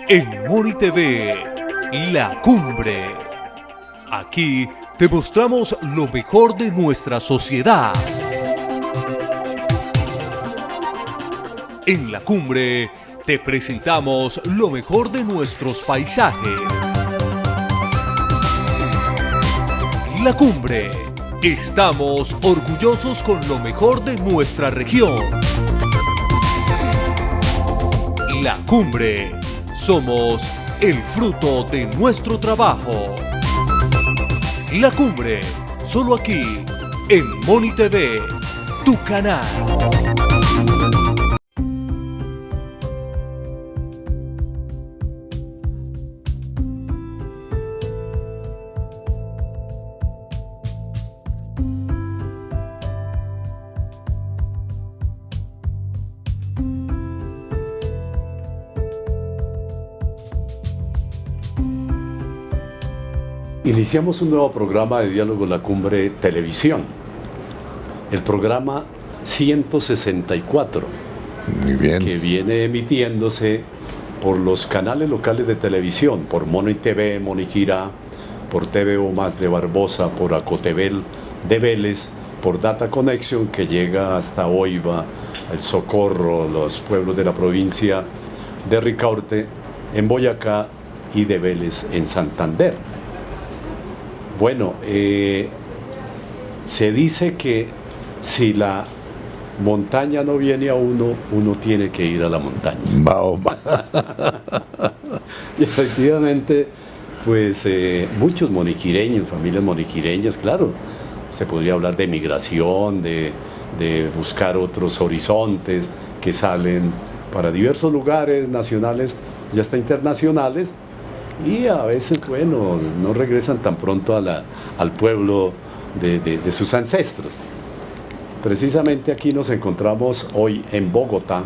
En Moni TV, La Cumbre. Aquí te mostramos lo mejor de nuestra sociedad. En La Cumbre te presentamos lo mejor de nuestros paisajes. La Cumbre. Estamos orgullosos con lo mejor de nuestra región. La Cumbre. Somos el fruto de nuestro trabajo. La Cumbre. Solo aquí, en Moni TV, tu canal. Iniciamos un nuevo programa de Diálogo La Cumbre Televisión, el programa 164, Muy bien. que viene emitiéndose por los canales locales de televisión, por Moni TV, Moniquirá, por TVO Más de Barbosa, por Acotevel de Vélez, por Data Connection, que llega hasta Oiva, El Socorro, los pueblos de la provincia de Ricaurte, en Boyacá, y de Vélez en Santander. Bueno, se dice que si la montaña no viene a uno, uno tiene que ir a la montaña. Mahoma. Y efectivamente, pues muchos moniquireños, familias moniquireñas, claro, se podría hablar de migración, de buscar otros horizontes que salen para diversos lugares nacionales y hasta internacionales. Y a veces, bueno, no regresan tan pronto al pueblo de sus ancestros. Precisamente aquí nos encontramos hoy en Bogotá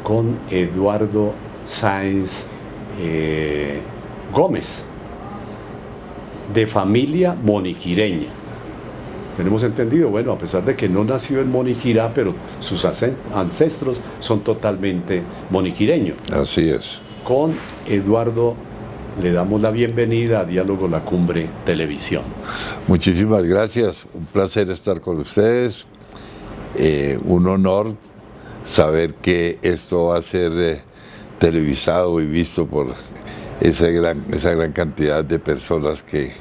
con Eduardo Sáenz Gómez, de familia moniquireña. Tenemos entendido, bueno, a pesar de que no nació en Moniquirá, pero sus ancestros son totalmente moniquireños. Así es. Con Eduardo le damos la bienvenida a Diálogo La Cumbre Televisión. Muchísimas gracias. Un placer estar con ustedes. Un honor saber que esto va a ser televisado y visto por esa gran cantidad de personas que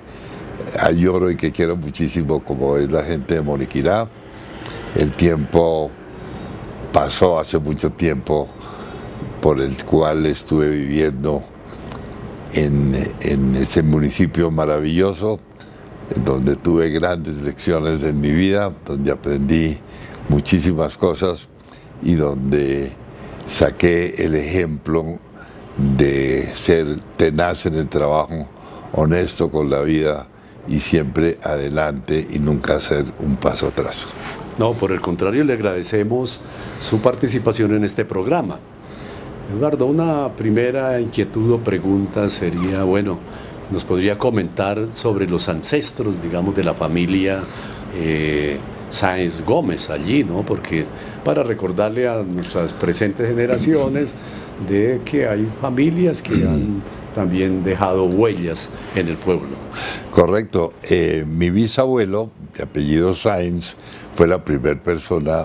añoro y que quiero muchísimo, como es la gente de Moniquirá. El tiempo pasó hace mucho tiempo por el cual estuve viviendo en ese municipio maravilloso, donde tuve grandes lecciones en mi vida, donde aprendí muchísimas cosas y donde saqué el ejemplo de ser tenaz en el trabajo, honesto con la vida y siempre adelante y nunca hacer un paso atrás. No, por el contrario, le agradecemos su participación en este programa. Eduardo, una primera inquietud o pregunta sería, bueno, ¿nos podría comentar sobre los ancestros, digamos, de la familia Sáenz Gómez allí, ¿no? Porque para recordarle a nuestras presentes generaciones de que hay familias que han también dejado huellas en el pueblo. Correcto. Mi bisabuelo, de apellido Sáenz, fue la primera persona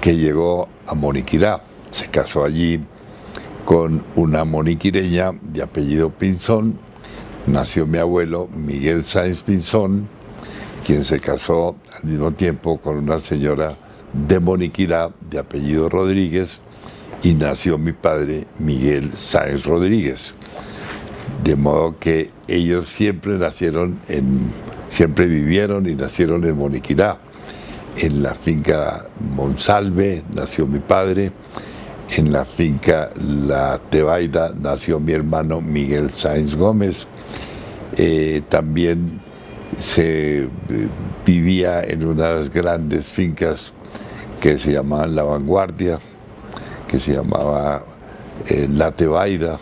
que llegó a Moniquirá. Se casó allí con una moniquireña de apellido Pinzón. Nació mi abuelo Miguel Sáenz Pinzón, quien se casó al mismo tiempo con una señora de Moniquirá de apellido Rodríguez, y nació mi padre Miguel Sáenz Rodríguez. De modo que ellos siempre siempre vivieron y nacieron en Moniquirá. En la finca Monsalve nació mi padre. En la finca La Tebaida nació mi hermano Miguel Sáenz Gómez. También se vivía en unas grandes fincas que se llamaban La Vanguardia, que se llamaba La Tebaida,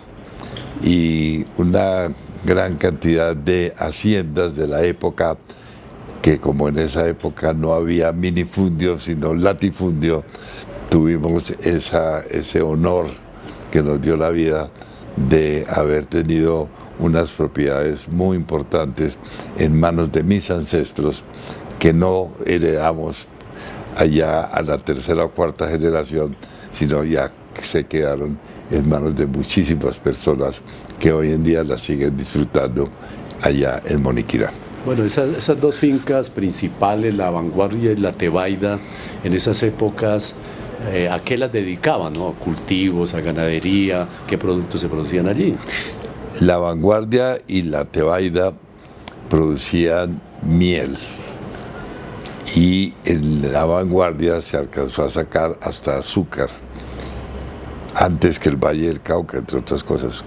y una gran cantidad de haciendas de la época, que como en esa época no había minifundio sino latifundio, tuvimos ese honor que nos dio la vida de haber tenido unas propiedades muy importantes en manos de mis ancestros que no heredamos allá a la tercera o cuarta generación, sino ya se quedaron en manos de muchísimas personas que hoy en día las siguen disfrutando allá en Moniquirá. Bueno, esas dos fincas principales, la Vanguardia y la Tebaida, en esas épocas, ¿a qué las dedicaban? ¿No? ¿A cultivos, a ganadería? ¿Qué productos se producían allí? La Vanguardia y la Tebaida producían miel y en la Vanguardia se alcanzó a sacar hasta azúcar antes que el Valle del Cauca, entre otras cosas.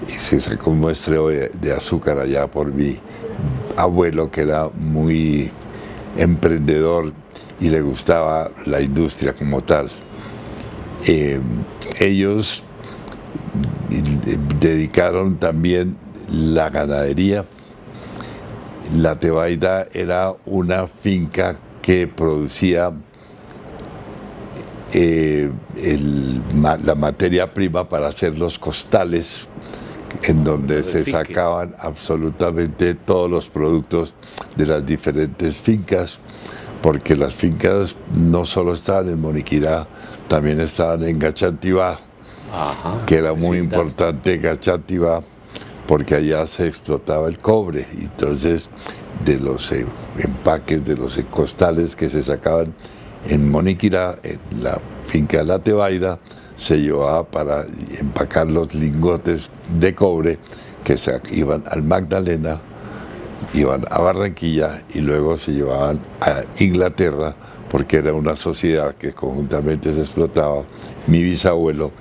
Y se sacó un muestreo de azúcar allá por mi abuelo, que era muy emprendedor y le gustaba la industria como tal. Ellos dedicaron también la ganadería. La Tebaida era una finca que producía la materia prima para hacer los costales, en donde se sacaban absolutamente todos los productos de las diferentes fincas, porque las fincas no solo estaban en Moniquirá, también estaban en Gachantivá, que era muy importante Gachantivá, porque allá se explotaba el cobre. Entonces, de los empaques, de los costales que se sacaban en Moniquirá, en la finca de la Tebaida, se llevaba para empacar los lingotes de cobre que se iban al Magdalena, iban a Barranquilla y luego se llevaban a Inglaterra, porque era una sociedad que conjuntamente se explotaba. Mi bisabuelo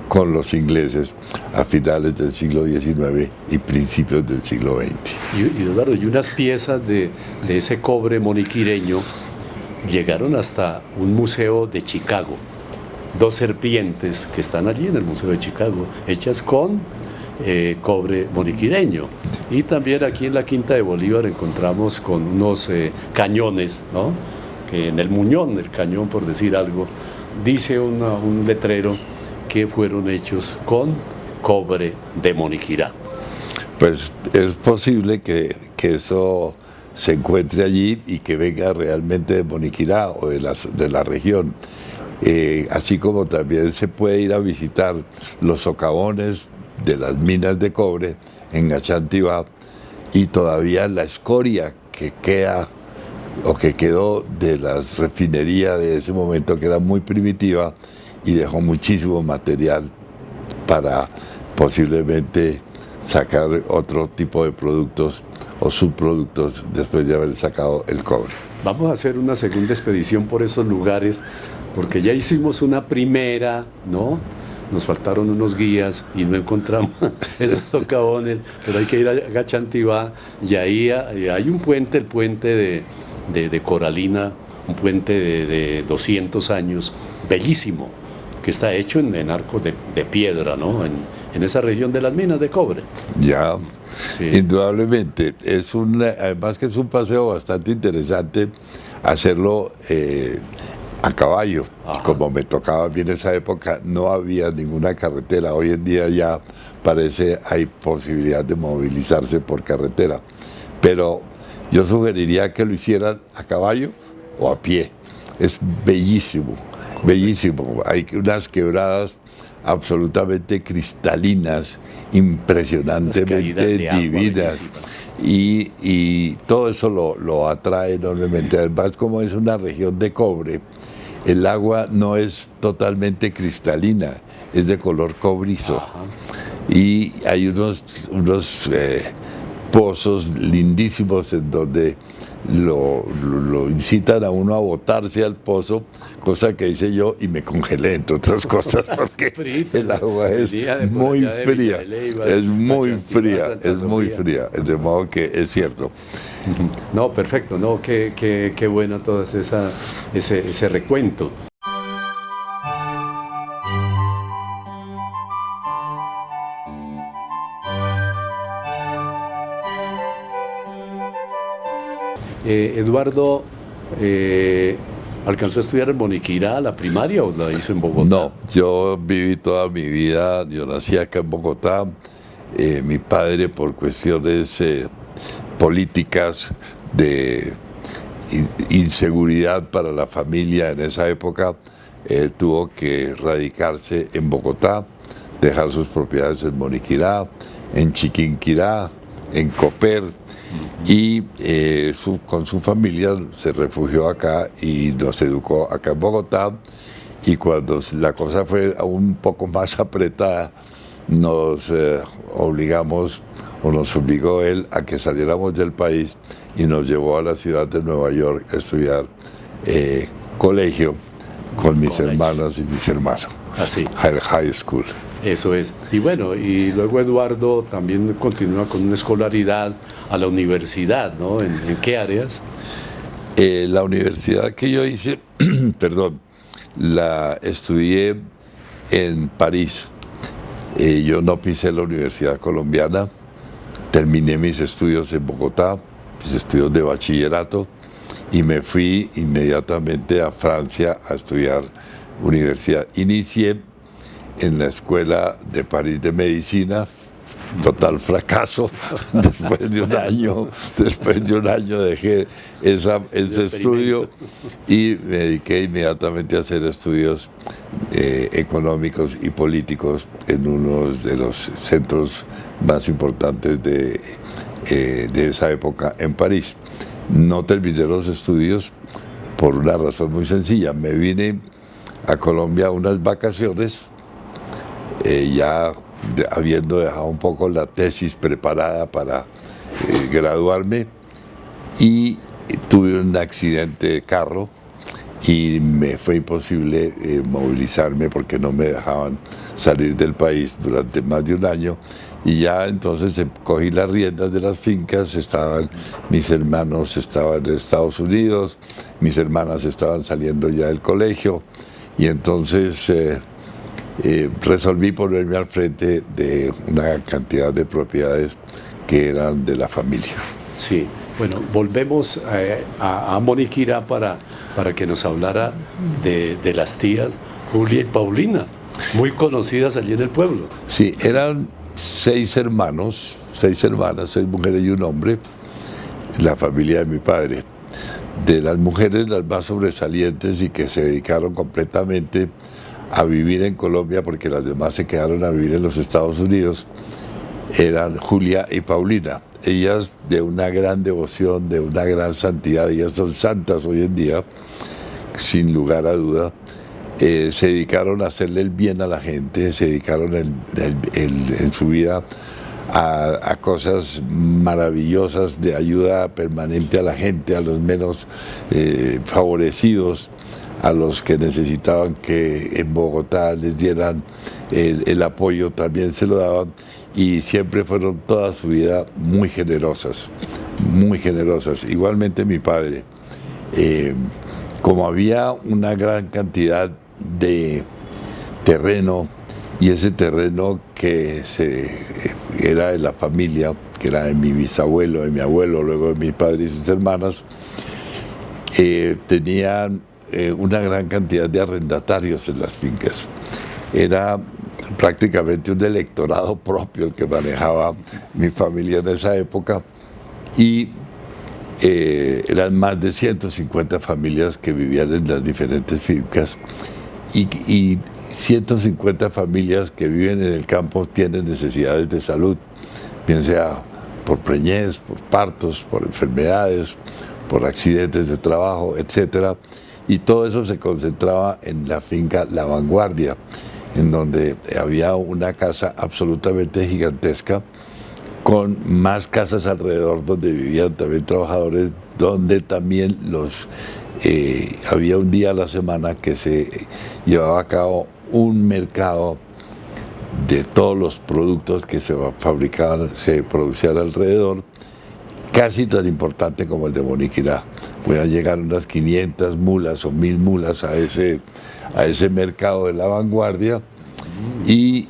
con los ingleses a finales del siglo XIX y principios del siglo XX. Y Eduardo, y unas piezas de ese cobre moniquireño llegaron hasta un museo de Chicago. Dos serpientes que están allí en el Museo de Chicago, hechas con cobre moniquireño. Y también aquí en la Quinta de Bolívar encontramos con unos cañones, ¿no? Que en el muñón del cañón, por decir algo, dice un letrero que fueron hechos con cobre de Moniquirá. Pues es posible que eso se encuentre allí y que venga realmente de Moniquirá o de la región. Así como también se puede ir a visitar los socavones de las minas de cobre en Gachantivá, y todavía la escoria que queda o que quedó de las refinerías de ese momento, que era muy primitiva y dejó muchísimo material para posiblemente sacar otro tipo de productos o subproductos después de haber sacado el cobre. Vamos a hacer una segunda expedición por esos lugares, porque ya hicimos una primera, ¿no? Nos faltaron unos guías y no encontramos esos socavones, pero hay que ir a Gachantivá y ahí hay un puente, el puente de Coralina, un puente de 200 años, bellísimo, que está hecho en arcos de piedra, ¿no? En esa región de las minas de cobre. Ya, sí. Indudablemente. Además que es un paseo bastante interesante hacerlo a caballo. Ajá. Como me tocaba a mí en esa época, no había ninguna carretera. Hoy en día ya parece hay posibilidad de movilizarse por carretera. Pero yo sugeriría que lo hicieran a caballo o a pie. Es bellísimo, bellísimo. Hay unas quebradas absolutamente cristalinas, impresionantemente divinas. Y todo eso lo atrae enormemente. Además, como es una región de cobre, el agua no es totalmente cristalina, es de color cobrizo. Ajá. Y hay unos pozos lindísimos en donde lo incitan a uno a botarse al pozo, cosa que hice yo y me congelé, entre otras cosas, porque el agua es muy fría, es muy fría, es muy fría, de modo que es cierto. No, perfecto, no, qué bueno todo ese recuento. Eduardo, ¿Alcanzó a estudiar en Moniquirá la primaria o la hizo en Bogotá? No, yo viví toda mi vida, yo nací acá en Bogotá. Mi padre, por cuestiones políticas de inseguridad para la familia en esa época, tuvo que radicarse en Bogotá, dejar sus propiedades en Moniquirá, en Chiquinquirá, en Copper, y con su familia se refugió acá y nos educó acá en Bogotá. Y cuando la cosa fue un poco más apretada, nos obligó él a que saliéramos del país y nos llevó a la ciudad de Nueva York a estudiar colegio con mis hermanas y mis hermanos. Así. High school. Eso es. Y bueno, y luego Eduardo también continúa con una escolaridad a la universidad, ¿no? ¿En qué áreas? La universidad que yo hice, perdón, la estudié en París. Yo no pisé la Universidad Colombiana, terminé mis estudios en Bogotá, mis estudios de bachillerato, y me fui inmediatamente a Francia a estudiar universidad. Inicié en la Escuela de París de Medicina, total fracaso. Después de un año dejé ese estudio y me dediqué inmediatamente a hacer estudios económicos y políticos en uno de los centros más importantes de esa época en París. No terminé los estudios por una razón muy sencilla. Me vine a Colombia a unas vacaciones, ya habiendo dejado un poco la tesis preparada para graduarme, y tuve un accidente de carro y me fue imposible movilizarme porque no me dejaban salir del país durante más de un año. Y ya entonces cogí las riendas de las fincas. Mis hermanos estaban en Estados Unidos, mis hermanas estaban saliendo ya del colegio, y entonces resolví ponerme al frente de una cantidad de propiedades que eran de la familia. Sí, bueno, volvemos a Moniquirá para que nos hablara de las tías Julia y Paulina, muy conocidas allí en el pueblo. Sí, eran 6 hermanos, 6 hermanas, 6 mujeres y un hombre, la familia de mi padre. De las mujeres, las más sobresalientes y que se dedicaron completamente a vivir en Colombia, porque las demás se quedaron a vivir en los Estados Unidos, eran Julia y Paulina. Ellas, de una gran devoción, de una gran santidad, ellas son santas hoy en día, sin lugar a duda. Se dedicaron a hacerle el bien a la gente, se dedicaron en su vida a cosas maravillosas de ayuda permanente a la gente, a los menos favorecidos, a los que necesitaban que en Bogotá les dieran el apoyo, también se lo daban, y siempre fueron toda su vida muy generosas, muy generosas. Igualmente mi padre, como había una gran cantidad de terreno, y ese terreno que era de la familia, que era de mi bisabuelo, de mi abuelo, luego de mi padre y sus hermanas, tenían una gran cantidad de arrendatarios en las fincas. Era prácticamente un electorado propio el que manejaba mi familia en esa época, y eran más de 150 familias que vivían en las diferentes fincas, y 150 familias que viven en el campo tienen necesidades de salud, bien sea por preñez, por partos, por enfermedades, por accidentes de trabajo, etcétera. Y todo eso se concentraba en la finca La Vanguardia, en donde había una casa absolutamente gigantesca, con más casas alrededor donde vivían también trabajadores, donde también había un día a la semana que se llevaba a cabo un mercado de todos los productos que se fabricaban, se producían alrededor, casi tan importante como el de Moniquirá. Voy a llegar unas 500 mulas o 1000 mulas a ese mercado de La Vanguardia, y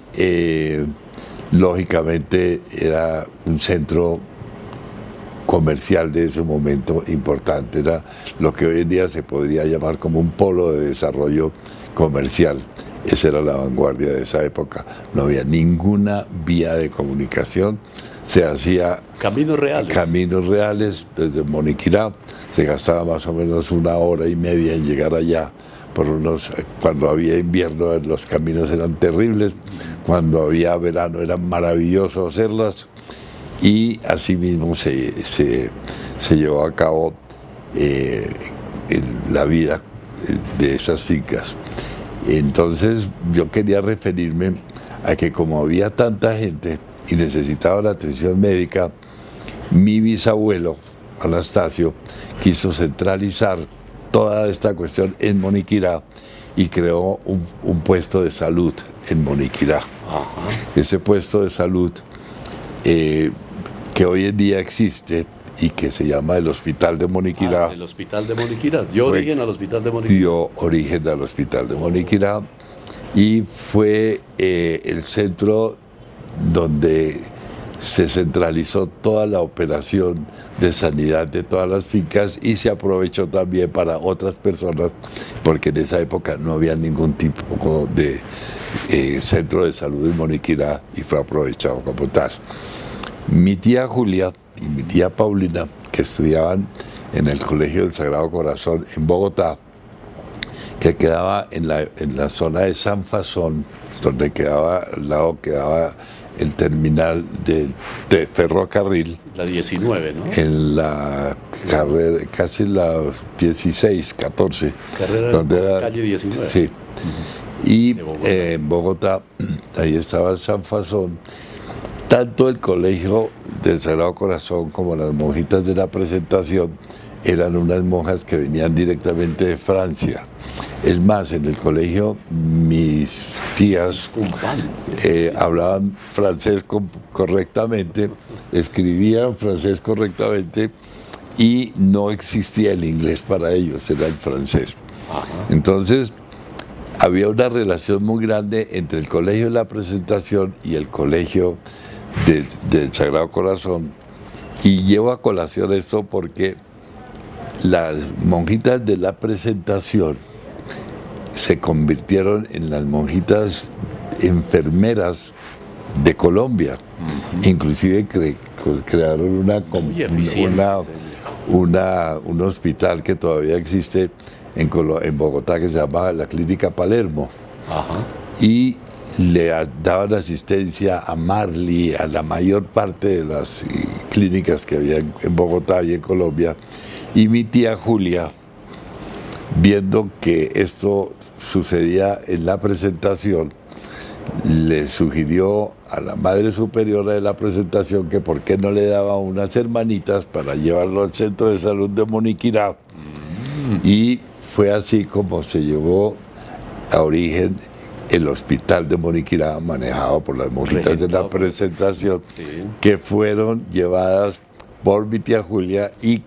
lógicamente era un centro comercial de ese momento importante, era lo que hoy en día se podría llamar como un polo de desarrollo comercial. Esa era la vanguardia de esa época. No había ninguna vía de comunicación, se hacía Caminos reales. caminos reales desde Moniquirá, se gastaba más o menos 1 hora y media en llegar allá. Cuando había invierno los caminos eran terribles, cuando había verano era maravilloso hacerlas, y asimismo se llevó a cabo la vida de esas fincas. Entonces yo quería referirme a que como había tanta gente y necesitaba la atención médica, mi bisabuelo, Anastasio, quiso centralizar toda esta cuestión en Moniquirá y creó un puesto de salud en Moniquirá. Ajá. Ese puesto de salud que hoy en día existe y que se llama el Hospital de Moniquirá, El hospital de Moniquirá. Dio Fue- origen al hospital de Moniquirá. dio origen al Hospital de Moniquirá y fue el centro donde se centralizó toda la operación de sanidad de todas las fincas y se aprovechó también para otras personas, porque en esa época no había ningún tipo de centro de salud en Moniquirá y fue aprovechado como tal. Mi tía Julia y mi tía Paulina, que estudiaban en el Colegio del Sagrado Corazón en Bogotá, que quedaba en la zona de San Fasón, donde quedaba, al lado quedaba el terminal de ferrocarril, La 19, ¿no? en la carrera, casi la 16, 14. Carrera calle 19. Sí. Y De Bogotá. en Bogotá, ahí estaba San Fasón. Tanto el Colegio del Sagrado Corazón como las monjitas de la Presentación eran unas monjas que venían directamente de Francia. Es más, en el colegio mis tías Un pan. hablaban francés correctamente, escribían francés correctamente y no existía el inglés para ellos, era el francés. Ajá. Entonces, había una relación muy grande entre el Colegio de la Presentación y el Colegio del Sagrado Corazón. Y llevo a colación esto porque las monjitas de la Presentación se convirtieron en las monjitas enfermeras de Colombia. Inclusive crearon Muy eficiente. un hospital que todavía existe en Bogotá, que se llama la Clínica Palermo, Ajá. y daban asistencia a Marley, a la mayor parte de las clínicas que había en Bogotá y en Colombia. Y mi tía Julia, viendo que esto sucedía en la Presentación, le sugirió a la Madre Superiora de la Presentación que por qué no le daba unas hermanitas para llevarlo al Centro de Salud de Moniquirá. Y fue así como se llevó a origen el Hospital de Moniquirá, manejado por las monjitas de la Regentado por- Presentación, Sí. que fueron llevadas por mi tía Julia y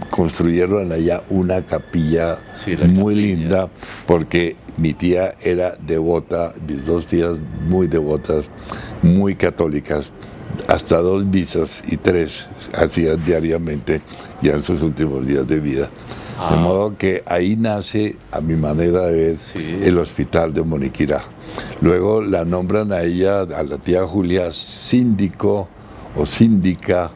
construyeron allá una capilla Sí, la muy capilla. linda, porque mi tía era devota, mis dos tías muy devotas, muy católicas, hasta 2 misas y 3 hacían diariamente ya en sus últimos días de vida. De modo que ahí nace, a mi manera de ver, Sí. el Hospital de Moniquirá. Luego la nombran a ella, a la tía Julia, síndico o síndica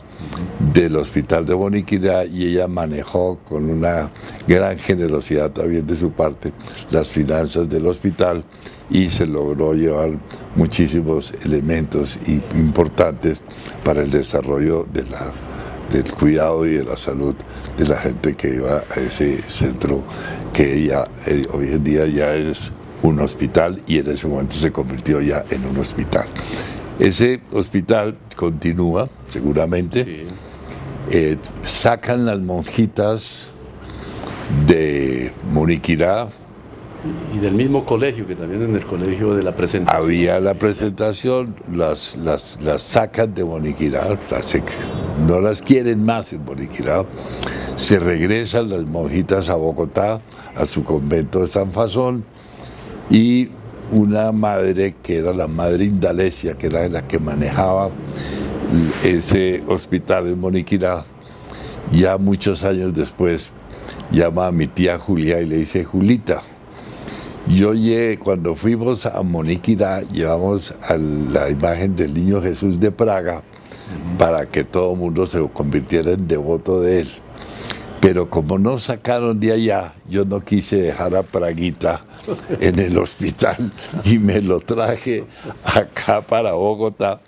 del Hospital de Moniquirá, y ella manejó con una gran generosidad también de su parte las finanzas del hospital y se logró llevar muchísimos elementos importantes para el desarrollo del cuidado y de la salud de la gente que iba a ese centro, que ya hoy en día ya es un hospital y en ese momento se convirtió ya en un hospital. Ese hospital continúa, seguramente. Sí. Sacan las monjitas de Moniquirá. Y del mismo colegio, que también en el colegio de la Presentación. Había la Presentación, las sacan de Moniquirá, no las quieren más en Moniquirá. Se regresan las monjitas a Bogotá, a su convento de San Fasón, y una madre que era la madre Indalecia, que era la que manejaba ese hospital en Moniquirá, ya muchos años después, llama a mi tía Julia y le dice: Julita, cuando fuimos a Moniquirá, llevamos a la imagen del Niño Jesús de Praga para que todo el mundo se convirtiera en devoto de él. Pero como no sacaron de allá, yo no quise dejar a Praguita en el hospital y me lo traje acá para Bogotá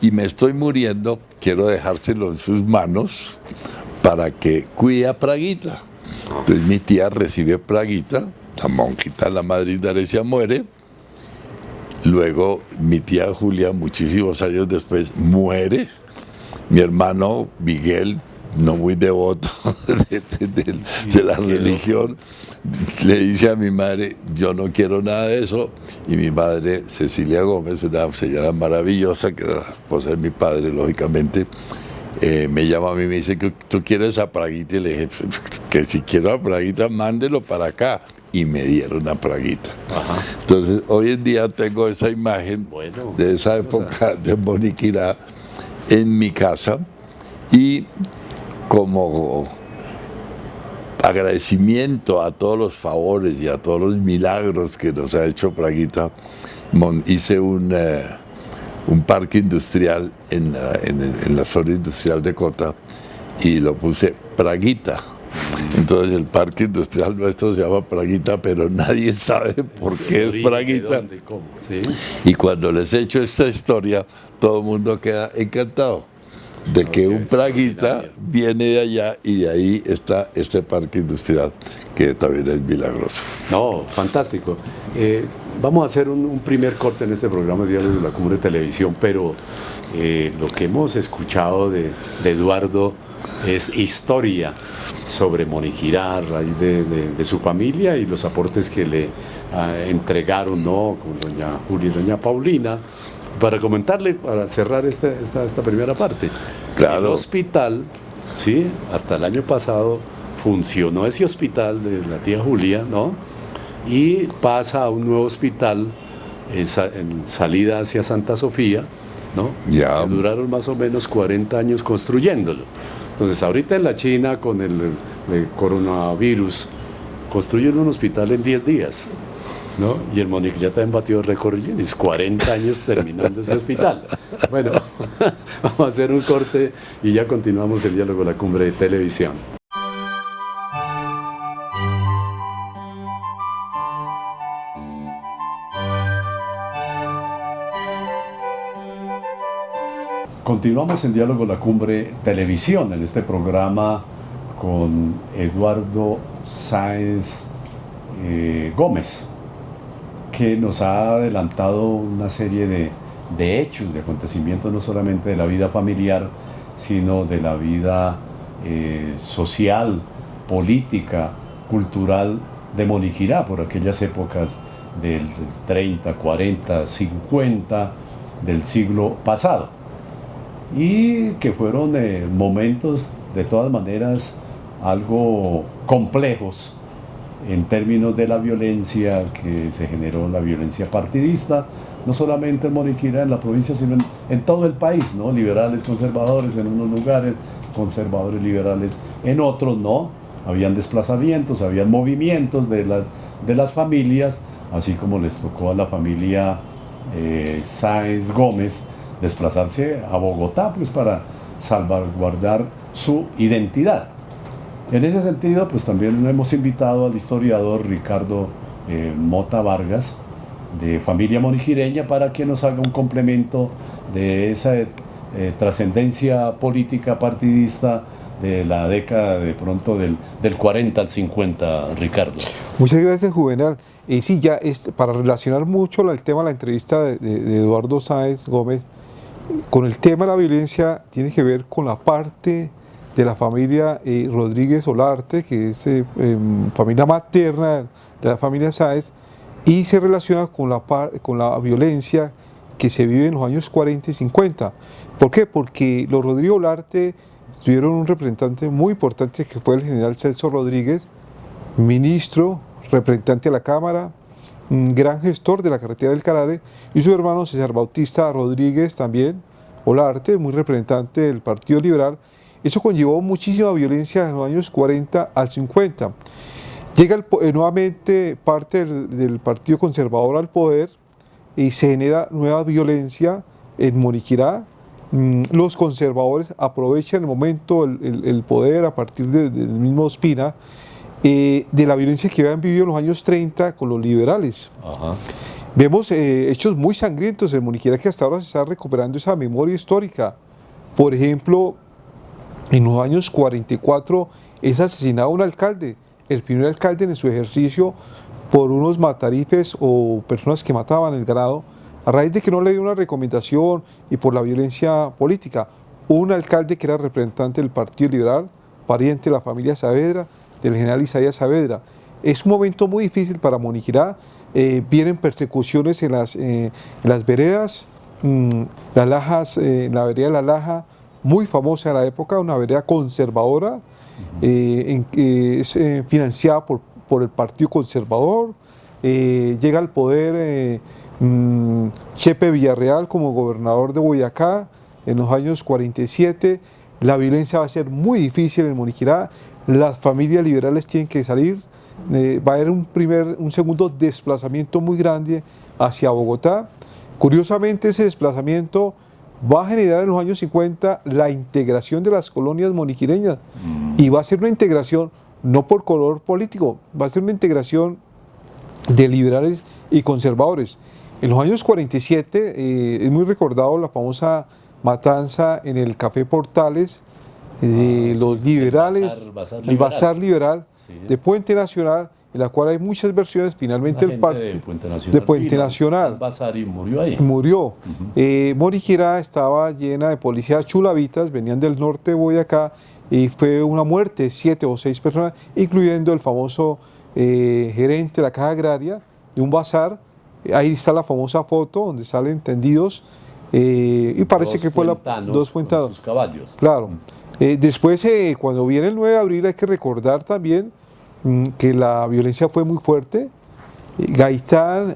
y me estoy muriendo. Quiero dejárselo en sus manos para que cuide a Praguita. Entonces mi tía recibe Praguita, la monjita, la madre Indarecia muere. Luego mi tía Julia, muchísimos años después, muere. Mi hermano Miguel, no muy devoto de la religión, le dice a mi madre: yo no quiero nada de eso. Y mi madre, Cecilia Gómez, una señora maravillosa, que era la esposa de mi padre, lógicamente, me llama a mí y me dice: que tú quieres a Praguita. Y le dije: que si quiero a Praguita, mándelo para acá. Y me dieron a Praguita. Ajá. Entonces, hoy en día tengo esa imagen de esa época de Moniquirá en mi casa, y como agradecimiento a todos los favores y a todos los milagros que nos ha hecho Praguita, hice un parque industrial en la zona industrial de Cota y lo puse Praguita. Entonces el parque industrial nuestro se llama Praguita, pero nadie sabe por qué es Praguita. ¿Dónde, cómo? ¿Sí? Y cuando les he hecho esta historia, todo el mundo queda encantado de que un Praguita viene de allá, y de ahí está este parque industrial, que también es milagroso. No, fantástico. Vamos a hacer un primer corte en este programa de Diálogos de la Cumbre Televisión, pero lo que hemos escuchado de Eduardo es historia sobre Moniquirá a raíz de su familia y los aportes que le entregaron, ¿no?, con doña Julia y doña Paulina. Para comentarle, para cerrar esta primera parte, claro. El hospital, ¿sí?, hasta el año pasado funcionó ese hospital de la tía Julia, ¿no?, y pasa a un nuevo hospital en salida hacia Santa Sofía, ¿no?, que duraron más o menos 40 años construyéndolo. Entonces, ahorita en la China, con el coronavirus, construyen un hospital en 10 días, ¿no? Y el Moniquirá también batió récord Guinness, 40 años terminando ese hospital. Bueno, vamos a hacer un corte y ya continuamos el diálogo de la Cumbre de Televisión. Continuamos en Diálogo La Cumbre Televisión, en este programa con Eduardo Sáenz Gómez, que nos ha adelantado una serie de hechos, de acontecimientos, no solamente de la vida familiar, sino de la vida social, política, cultural de Moniquirá, por aquellas épocas del 30, 40, 50 del siglo pasado. Y que fueron momentos, de todas maneras, algo complejos en términos de la violencia que se generó, la violencia partidista, no solamente en Moniquirá, en la provincia, sino en todo el país, ¿no? Liberales, conservadores en unos lugares, conservadores, liberales en otros, ¿no? Habían desplazamientos, habían movimientos de las familias, así como les tocó a la familia Sáenz Gómez desplazarse a Bogotá, pues, para salvaguardar su identidad. En ese sentido, pues también hemos invitado al historiador Ricardo Mota Vargas, de familia moniquireña, para que nos haga un complemento de esa trascendencia política partidista de la década de pronto del 40 al 50, Ricardo. Muchas gracias, Juvenal. Sí, ya para relacionar mucho el tema de la entrevista de Eduardo Sáenz Gómez con el tema de la violencia, tiene que ver con la parte de la familia Rodríguez Olarte, que es familia materna de la familia Sáenz, y se relaciona con la violencia que se vive en los años 40 y 50. ¿Por qué? Porque los Rodríguez Olarte tuvieron un representante muy importante, que fue el general Celso Rodríguez, ministro, representante de la Cámara, un gran gestor de la carretera del Carare, y su hermano César Bautista Rodríguez también, Olarte, muy representante del Partido Liberal. Eso conllevó muchísima violencia en los años 40 al 50. Llega nuevamente parte del Partido Conservador al poder y se genera nueva violencia en Moniquirá. Los conservadores aprovechan el momento, el poder a partir del mismo Ospina, de la violencia que habían vivido en los años 30 con los liberales. Ajá. Vemos hechos muy sangrientos en Moniquirá, que hasta ahora se está recuperando esa memoria histórica. Por ejemplo, en los años 44 es asesinado un alcalde, el primer alcalde en su ejercicio, por unos matarifes o personas que mataban el ganado, a raíz de que no le dio una recomendación y por la violencia política. Un alcalde que era representante del Partido Liberal, pariente de la familia Saavedra, del general Isaías Saavedra. Es un momento muy difícil para Moniquirá. Vienen persecuciones en las veredas, las lajas, la vereda de La Laja, muy famosa en la época, una vereda conservadora, es financiada por el Partido Conservador. Llega al poder Chepe Villarreal como gobernador de Boyacá en los años 47. La violencia va a ser muy difícil en Moniquirá. Las familias liberales tienen que salir. Va a haber un segundo desplazamiento muy grande hacia Bogotá. Curiosamente, ese desplazamiento va a generar en los años 50 la integración de las colonias moniquireñas, y va a ser una integración no por color político, va a ser una integración de liberales y conservadores. En los años 47 es muy recordado la famosa matanza en el Café Portales de los liberales, el Bazar Liberal sí, de Puente Nacional, en la cual hay muchas versiones. Finalmente el parte de Puente Nacional Bazar y murió ahí. murió. Moniquirá estaba llena de policías chulavitas, venían del norte de Boyacá, y fue una muerte, 7 o 6 personas, incluyendo el famoso gerente de la Caja Agraria de un bazar. Ahí está la famosa foto donde salen tendidos, y parece que fue dos fuentanos. Sus caballos. Claro. Después, cuando viene el 9 de abril, hay que recordar también que la violencia fue muy fuerte. Gaitán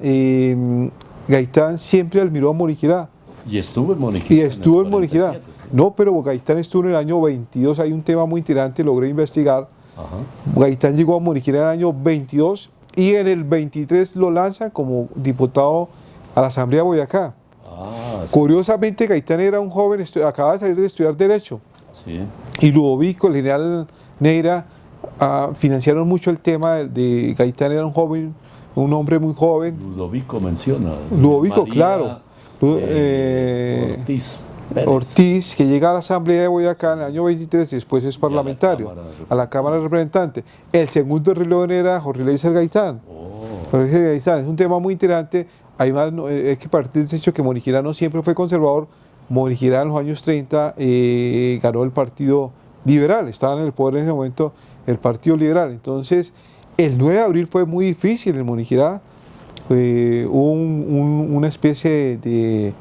siempre admiró a Moniquirá. Y estuvo en Moniquirá. Y estuvo en Moniquirá. No, pero Gaitán estuvo en el año 22, hay un tema muy interesante, logré investigar. Ajá. Gaitán llegó a Moniquirá en el año 22 y en el 23 lo lanzan como diputado a la Asamblea de Boyacá. Ah, sí. Curiosamente, Gaitán era un joven, acaba de salir de estudiar Derecho. Sí. Y Ludovico, el general Neira, financiaron mucho el tema de Gaitán. Era un joven, un hombre muy joven. Ludovico menciona. Ludovico, María, claro. Ortiz Pérez. Ortiz, que llega a la Asamblea de Boyacá en el año 23 y después es parlamentario, a la Cámara de Representantes. El segundo reloj era Jorge Eliezer Gaitán. Jorge Eliezer Gaitán. Es un tema muy interesante. Además, hay que partir del hecho que Moniquirá no siempre fue conservador. Moniquirá en los años 30 ganó el Partido Liberal, estaba en el poder en ese momento el Partido Liberal. Entonces, el 9 de abril fue muy difícil en Moniquirá. Hubo una especie de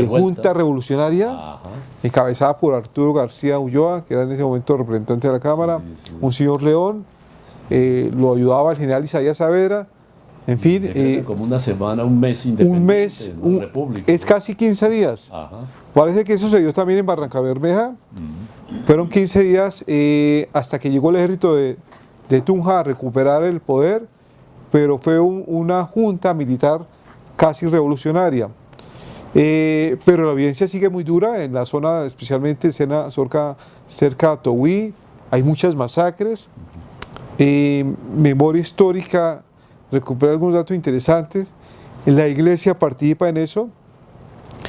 junta revolucionaria. Ajá. Encabezada por Arturo García Ulloa, que era en ese momento representante de la Cámara, Sí. un señor León, lo ayudaba el general Isaías Saavedra. En fin, Como una semana, un mes independiente. un mes, en la República. es casi 15 días. Ajá. Parece que eso se dio también en Barranca Bermeja. Fueron 15 días hasta que llegó el ejército de Tunja a recuperar el poder, pero fue una junta militar casi revolucionaria. Pero la violencia sigue muy dura en la zona, especialmente cerca de Togüí. Hay muchas masacres. Memoria histórica recupera algunos datos interesantes. La iglesia participa en eso,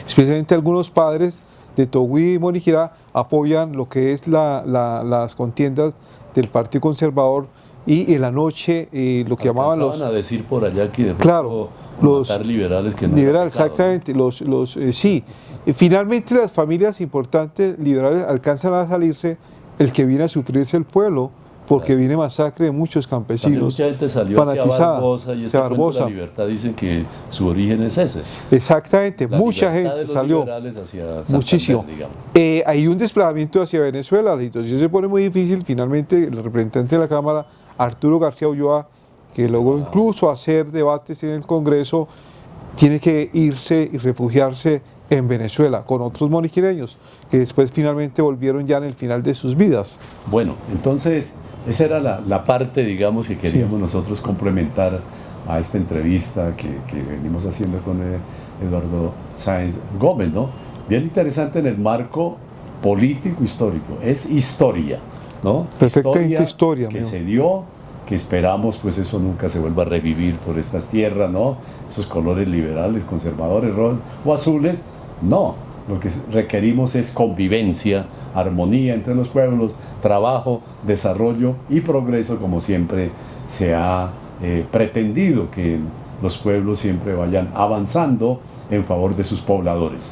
especialmente algunos padres de Togüí y Moniquirá apoyan lo que es las contiendas del Partido Conservador, y en la noche lo que llamaban los... a decir por allá que de Claro, pronto matar liberales que no liberal, era pecado, exactamente, sí. Finalmente las familias importantes liberales alcanzan a salirse. El que viene a sufrirse el pueblo, porque Claro. viene masacre de muchos También campesinos, mucha gente salió fanatizada, hacia Barbosa y hacia este cuento de Barbosa. la libertad dicen que su origen es ese. Exactamente, La mucha libertad de gente los salió, liberales hacia Santander, muchísimo. digamos. Hay un desplazamiento hacia Venezuela, la situación se pone muy difícil. Finalmente el representante de la Cámara, Arturo García Ulloa, que logró incluso hacer debates en el Congreso, tiene que irse y refugiarse en Venezuela con otros moniquireños que después finalmente volvieron ya en el final de sus vidas. Bueno, entonces esa era la parte, digamos, que queríamos nosotros complementar a esta entrevista que venimos haciendo con Eduardo Sáenz Gómez, ¿no? Bien interesante en el marco político histórico, es historia, ¿no? Perfectamente historia, que mío. se dio, que esperamos pues eso nunca se vuelva a revivir por estas tierras, ¿no? Esos colores liberales, conservadores, rojos o azules, no, lo que requerimos es convivencia, armonía entre los pueblos, trabajo, desarrollo y progreso, como siempre se ha pretendido que los pueblos siempre vayan avanzando en favor de sus pobladores.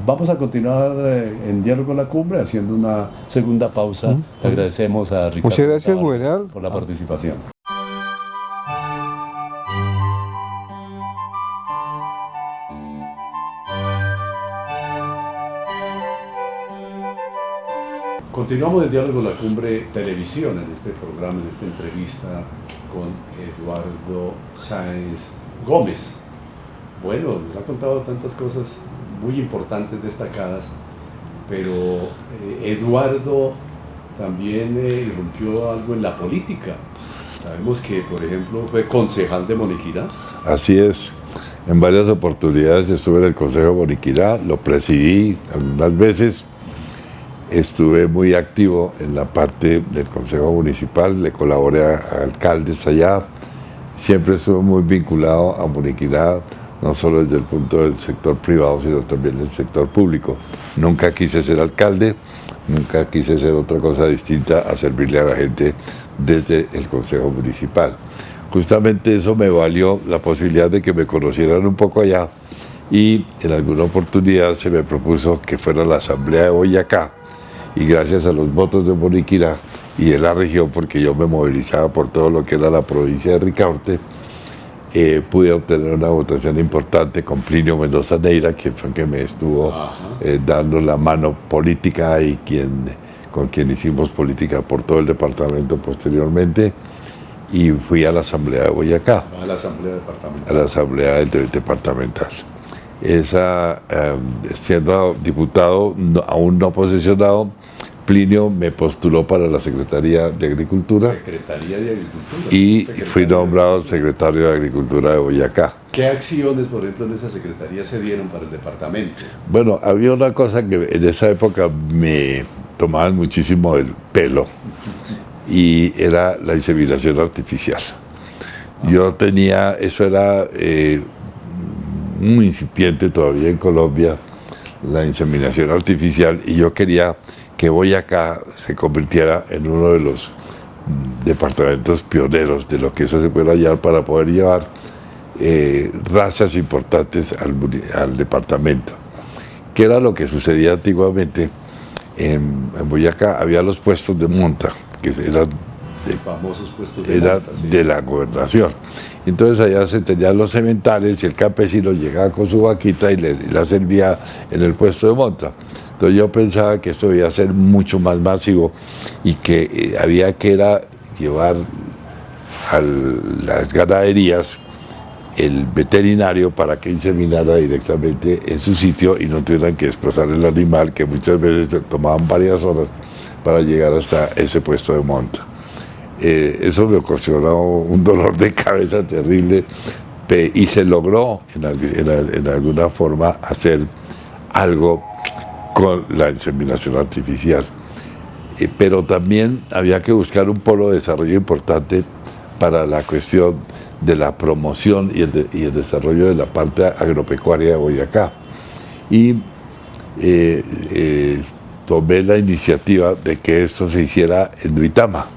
Vamos a continuar en Diálogo con la Cumbre, haciendo una segunda pausa. Le agradecemos a Ricardo Muchas gracias, Tabaré Juvenal. por la participación. Continuamos en Diálogo con la Cumbre Televisión, en este programa, en esta entrevista con Eduardo Sáenz Gómez. Bueno, nos ha contado tantas cosas muy importantes, destacadas, pero Eduardo también irrumpió algo en la política. Sabemos que, por ejemplo, fue concejal de Moniquirá. Así es. En varias oportunidades estuve en el Consejo de Moniquirá, lo presidí algunas veces. Estuve muy activo en la parte del Consejo Municipal, le colaboré a alcaldes allá. Siempre estuve muy vinculado a Moniquirá, no solo desde el punto del sector privado, sino también del sector público. Nunca quise ser alcalde, nunca quise ser otra cosa distinta a servirle a la gente desde el Consejo Municipal. Justamente eso me valió la posibilidad de que me conocieran un poco allá y en alguna oportunidad se me propuso que fuera a la Asamblea de Boyacá y gracias a los votos de Moniquirá y de la región, porque yo me movilizaba por todo lo que era la provincia de Ricaurte, pude obtener una votación importante con Plinio Mendoza Neira, quien fue que me estuvo dando la mano política y con quien hicimos política por todo el departamento posteriormente, y fui a la Asamblea de Boyacá. A la Asamblea Departamental. A la Asamblea Departamental. Siendo diputado aún no posesionado, Plinio me postuló para la Secretaría de Agricultura. Secretaría de Agricultura. Y fui nombrado secretario de Agricultura de Boyacá. ¿Qué acciones, por ejemplo, en esa secretaría se dieron para el departamento? Bueno, había una cosa que en esa época me tomaban muchísimo el pelo y era la inseminación artificial. Yo tenía, eso era muy incipiente todavía en Colombia, la inseminación artificial, y yo quería que Boyacá se convirtiera en uno de los departamentos pioneros de lo que eso se puede hallar para poder llevar razas importantes al departamento. ¿Qué era lo que sucedía antiguamente? En Boyacá había los puestos de monta, que eran famosos puestos de monta, sí, de la gobernación. Entonces allá se tenían los sementales y el campesino llegaba con su vaquita y la servía en el puesto de monta. Entonces yo pensaba que esto debía ser mucho más masivo y que había que llevar a las ganaderías el veterinario para que inseminara directamente en su sitio y no tuvieran que desplazar el animal, que muchas veces tomaban varias horas para llegar hasta ese puesto de monta. Eso me ocasionó un dolor de cabeza terrible y se logró en alguna forma hacer algo con la inseminación artificial. Pero también había que buscar un polo de desarrollo importante para la cuestión de la promoción y el desarrollo de la parte agropecuaria de Boyacá. Y tomé la iniciativa de que esto se hiciera en Duitama.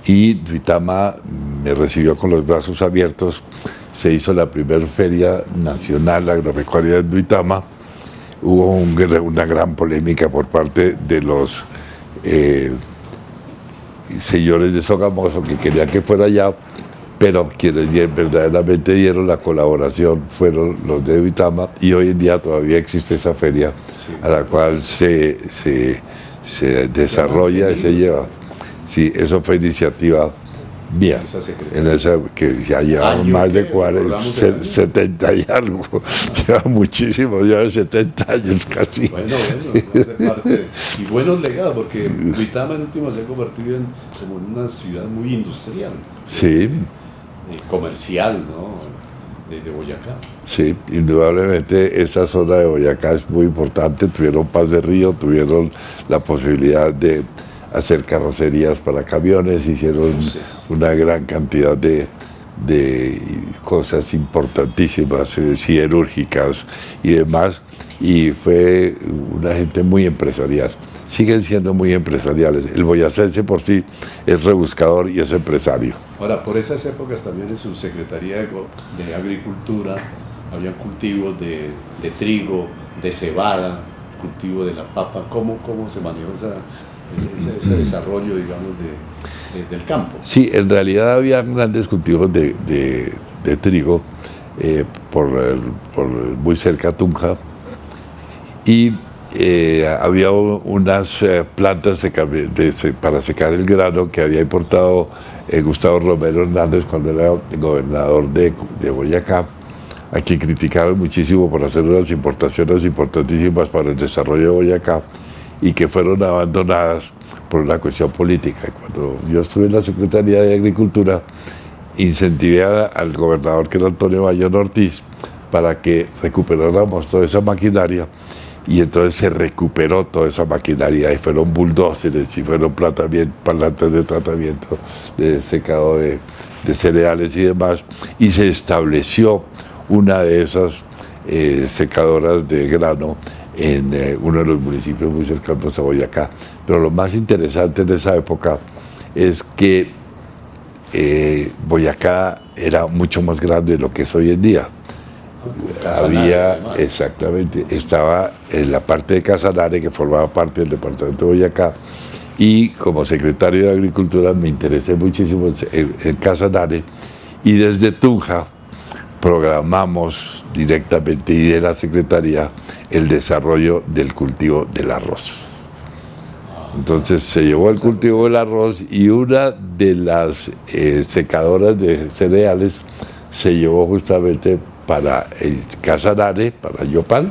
Y Duitama me recibió con los brazos abiertos. Se hizo la primera Feria Nacional Agropecuaria en Duitama. Hubo una gran polémica por parte de los señores de Sogamoso que querían que fuera allá, pero quienes verdaderamente dieron la colaboración fueron los de Duitama, y hoy en día todavía existe esa feria, sí, a la cual se desarrolla y se lleva. Sí, eso fue iniciativa Bien, esa secretaría. en esa que ya llevamos Año más de que 40, recordamos el año. 70 y algo, lleva muchísimo, lleva 70 años casi. Bueno, hace parte y buenos legados, porque Duitama en último se ha convertido como en una ciudad muy industrial, Sí, comercial, ¿no? De Boyacá. sí, indudablemente esa zona de Boyacá es muy importante, tuvieron Paz de Río, tuvieron la posibilidad de hacer carrocerías para camiones, hicieron Buses. una gran cantidad de cosas importantísimas, siderúrgicas y demás, y fue una gente muy empresarial. Siguen siendo muy empresariales. El boyacense por sí es rebuscador y es empresario. Ahora, por esas épocas también en su Secretaría de Agricultura había cultivos de trigo, de cebada, cultivo de la papa. ¿Cómo se manejó ese desarrollo, digamos, del campo? Sí, en realidad había grandes cultivos de trigo por muy cerca a Tunja, y había unas plantas para secar el grano que había importado Gustavo Romero Hernández cuando era gobernador de Boyacá, a quien criticaron muchísimo por hacer unas importaciones importantísimas para el desarrollo de Boyacá y que fueron abandonadas por una cuestión política. Cuando yo estuve en la Secretaría de Agricultura, incentivé al gobernador, que era Antonio Bayón Ortiz, para que recuperáramos toda esa maquinaria, y entonces se recuperó toda esa maquinaria y fueron bulldozers y fueron plantas de tratamiento de secado de cereales y demás, y se estableció una de esas secadoras de grano en uno de los municipios muy cercanos a Boyacá. Pero lo más interesante en esa época es que Boyacá era mucho más grande de lo que es hoy en día. Había, exactamente, estaba en la parte de Casanare, que formaba parte del departamento de Boyacá, y como secretario de Agricultura me interesé muchísimo en Casanare, y desde Tunja programamos directamente y de la Secretaría el desarrollo del cultivo del arroz. Entonces se llevó el cultivo del arroz, y una de las secadoras de cereales se llevó justamente para el Casanare, para Yopal,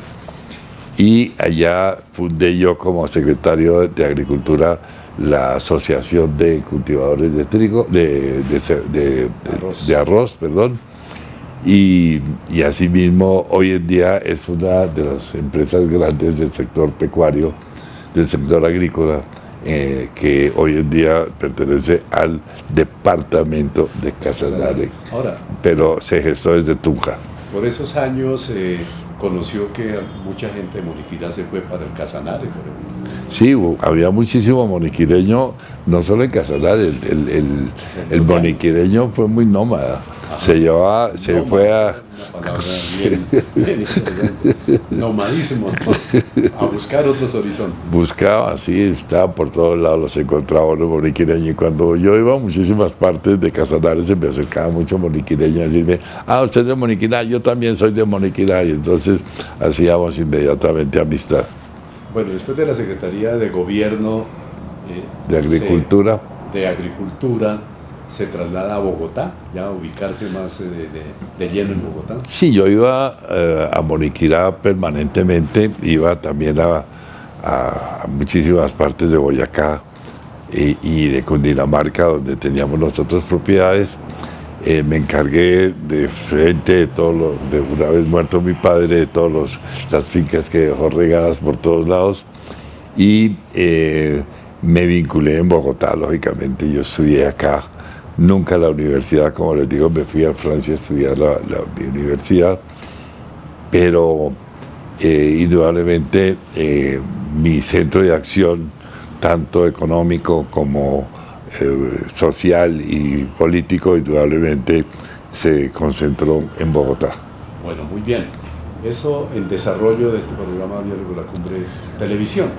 y allá fundé yo como secretario de Agricultura la Asociación de Cultivadores de Trigo, de arroz, perdón. Y asimismo hoy en día es una de las empresas grandes del sector pecuario, del sector agrícola, que hoy en día pertenece al departamento de Casanare, ahora, pero se gestó desde Tunja. Por esos años conoció que mucha gente de Moniquirá se fue para el Casanare, por ejemplo. Sí, había muchísimo moniquireño, no solo en Casanare, el moniquireño fue muy nómada. Ajá. Se fue a... Una palabra bien interesante. Nomadísimo, ¿no? A buscar otros horizontes. Buscaba, sí, estaba por todos lados, los encontraba los moniquireños. Y cuando yo iba a muchísimas partes de Casanare, se me acercaba mucho moniquireño a decirme: usted es de Moniquirá, yo también soy de Moniquirá. Y entonces hacíamos inmediatamente amistad. Bueno, después de la Secretaría de Gobierno De Agricultura. de Agricultura, se traslada a Bogotá, ya a ubicarse más de lleno en Bogotá. Sí, yo iba a Moniquirá permanentemente, iba también a muchísimas partes de Boyacá y de Cundinamarca, donde teníamos nosotros propiedades. Me encargué de frente de de una vez muerto mi padre, de todas las fincas que dejó regadas por todos lados, y me vinculé en Bogotá, lógicamente. Yo estudié acá, nunca la universidad, como les digo, me fui a Francia a estudiar mi universidad, pero indudablemente mi centro de acción, tanto económico como social y político, indudablemente se concentró en Bogotá. Bueno, muy bien. Eso en desarrollo de este programa Diálogo de la Cumbre Televisión.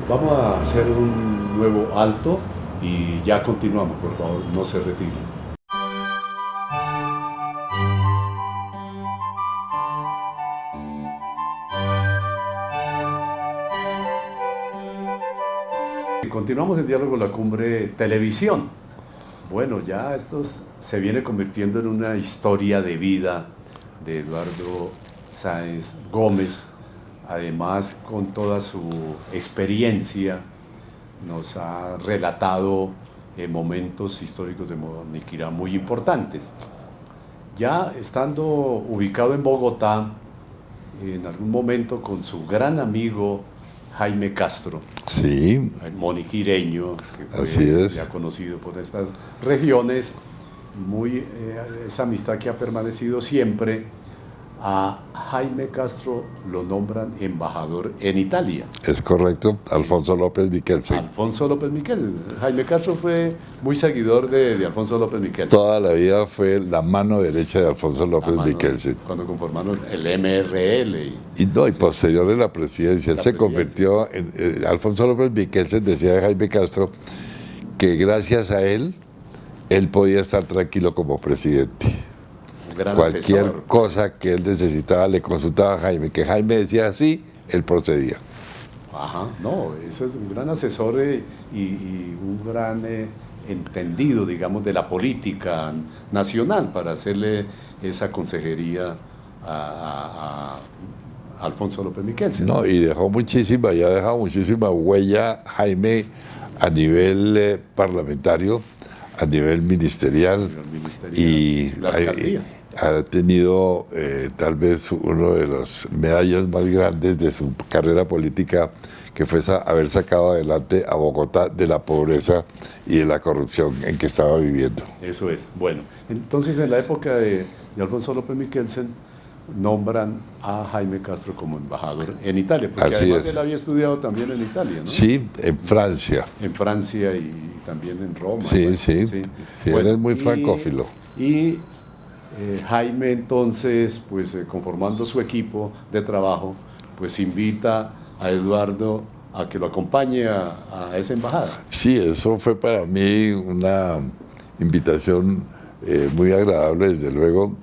Vamos a hacer un nuevo alto y ya continuamos, por favor, no se retiren. Continuamos en Diálogo de la Cumbre Televisión. Bueno, ya esto se viene convirtiendo en una historia de vida de Eduardo Sáenz Gómez. Además, con toda su experiencia, nos ha relatado momentos históricos de Moniquirá muy importantes. Ya estando ubicado en Bogotá, en algún momento con su gran amigo Jaime Castro, Sí, el moniquireño, que así fue es. ya conocido por estas regiones, esa amistad que ha permanecido siempre. A Jaime Castro lo nombran embajador en Italia. Es correcto, Alfonso López Miquelsen. Alfonso López Miquel. Jaime Castro fue muy seguidor de Alfonso López Miquel. Toda la vida fue la mano derecha de Alfonso López Miquelsen. Cuando conformaron el MRL. Y posterior en la presidencia, él se convirtió en... Alfonso López Miquelsen decía de Jaime Castro que gracias a él podía estar tranquilo como presidente. Cualquier asesor. cosa que él necesitaba le consultaba a Jaime, que Jaime decía así, él procedía. Ajá, no, eso es un gran asesor y un gran entendido, digamos, de la política nacional para hacerle esa consejería a Alfonso López Miquelsen. No, y ya ha dejado muchísima huella Jaime a nivel parlamentario, a nivel ministerial, y la alcaldía. ha tenido tal vez uno de las medallas más grandes de su carrera política, que fue haber sacado adelante a Bogotá de la pobreza y de la corrupción en que estaba viviendo. Eso es. Bueno, entonces en la época de Alfonso López Miquelsen nombran a Jaime Castro como embajador en Italia, porque Así además es. él había estudiado también en Italia, ¿no? Sí, en Francia. En Francia y también en Roma. Sí, bueno, sí, Bueno, eres muy francófilo. Y Jaime entonces, pues conformando su equipo de trabajo, pues invita a Eduardo a que lo acompañe a esa embajada. Sí, eso fue para mí una invitación muy agradable, desde luego,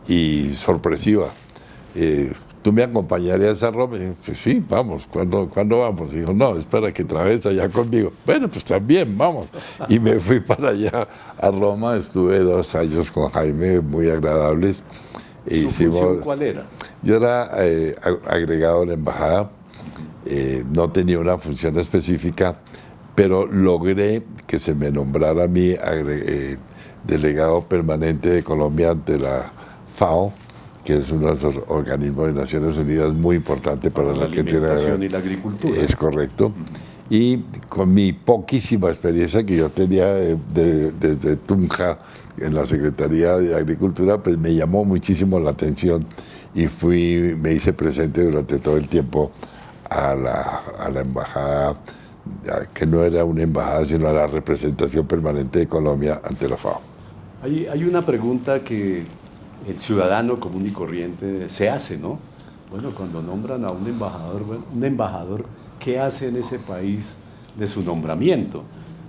y sorpresiva. ¿Tú me acompañarías a Roma? Y dije, pues sí, vamos. ¿Cuándo vamos? Y dijo, no, espera que traes allá conmigo. Bueno, pues también, vamos. Y me fui para allá a Roma. Estuve 2 años con Jaime, muy agradables. ¿Su función cuál era? Yo era agregado a la embajada. No tenía una función específica, pero logré que se me nombrara a mí delegado permanente de Colombia ante la FAO, que es uno de esos organismos de Naciones Unidas muy importante para la que tiene alimentación y la agricultura. Es correcto. Y con mi poquísima experiencia que yo tenía desde Tunja en la Secretaría de Agricultura, pues me llamó muchísimo la atención y me hice presente durante todo el tiempo a la embajada, que no era una embajada, sino a la representación permanente de Colombia ante la FAO. Hay una pregunta que el ciudadano común y corriente se hace, ¿no? Bueno, cuando nombran a un embajador, ¿qué hace en ese país de su nombramiento?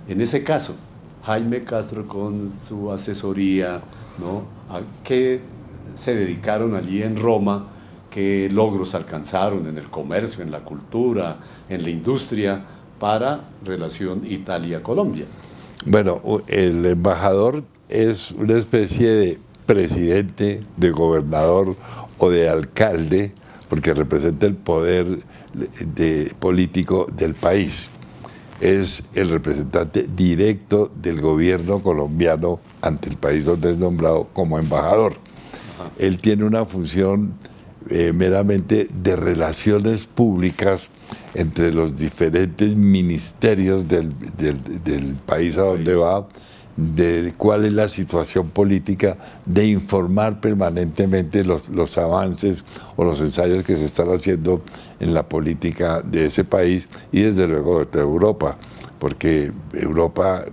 En ese caso, Jaime Castro con su asesoría, ¿no? ¿A qué se dedicaron allí en Roma? ¿Qué logros alcanzaron en el comercio, en la cultura, en la industria para relación Italia-Colombia? Bueno, el embajador es una especie de presidente, de gobernador o de alcalde, porque representa el poder político del país. Es el representante directo del gobierno colombiano ante el país donde es nombrado como embajador. Ajá. Él tiene una función meramente de relaciones públicas entre los diferentes ministerios del país a donde va, de cuál es la situación política, de informar permanentemente los avances o los ensayos que se están haciendo en la política de ese país y desde luego de Europa, porque Europa